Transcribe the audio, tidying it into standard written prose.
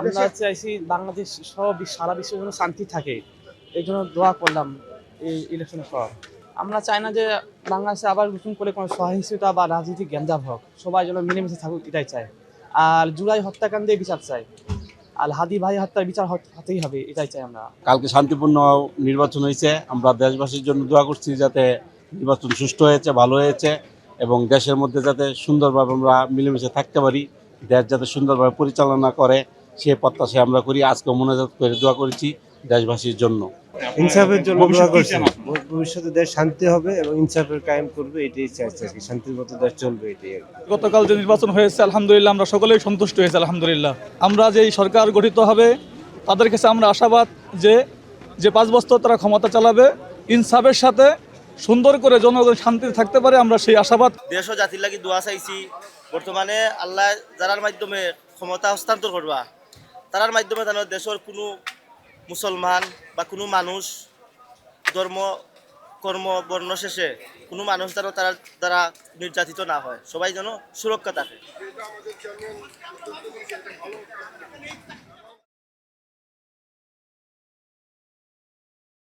আমরা চাইছি বাংলাদেশ সহ সারা বিশ্বের জন্য শান্তি থাকে, এই জন্য দোয়া করলাম এই ইলেকশনের পর। আমরা চাই না যে বাংলাদেশে আবার নতুন করে কোনো সহিংসতা বা রাজনীতিক গ্যাঞ্জাম হোক, সবাই যেন মিলেমিশে থাকুক এটাই চাই। আর জুলাই হত্যাকাণ্ডে বিচার চাই, আর হাদি ভাই হত্যার বিচার হতেই হবে, এটাই চাই আমরা। কালকে শান্তিপূর্ণ নির্বাচন হয়েছে, আমরা দেশবাসীর জন্য দোয়া করছি যাতে নির্বাচন সুষ্ঠু হয়েছে, ভালো হয়েছে এবং দেশের মধ্যে যাতে সুন্দরভাবে আমরা মিলেমিশে থাকতে পারি, দেশ যাতে সুন্দরভাবে পরিচালনা করে সে প্রত্যাশা আমরা করি। আজকে মোনাজাত করে দোয়া করেছি দেশবাসীর জন্য, ইনসাফের জন্য দোয়া করছি। ভবিষ্যতে দেশ শান্তি হবে এবং ইনসাফের কায়েম করবে, এটাই চাইছে আর কি। শান্তির মতো দেশ চলবে, এটাই আর কি। গতকাল যে নির্বাচন হয়েছে আলহামদুলিল্লাহ আমরা সকলেই সন্তুষ্ট হয়েছি আলহামদুলিল্লাহ। আমরা যেই সরকার গঠিত হবে তাদের কাছে আমরা আশাবাদ যে 5 বছর তারা ক্ষমতা চালাবে ইনসাফের সাথে, সুন্দর করে জনগণ শান্তিতে থাকতে পারে, আমরা সেই আশাবাদ। দেশ ও জাতির লাগি দোয়া চাইছি। বর্তমানে আল্লাহ যারার মাধ্যমে ক্ষমতা হস্তান্তর করবা, তারার মাধ্যমে যেন দেশের কোনো মুসলমান বা কোনো মানুষ ধর্ম কর্ম বর্ণ শেষে কোনো মানুষ যেন তারা দ্বারা নির্যাতিত না হয়, সবাই যেন সুরক্ষা থাকে।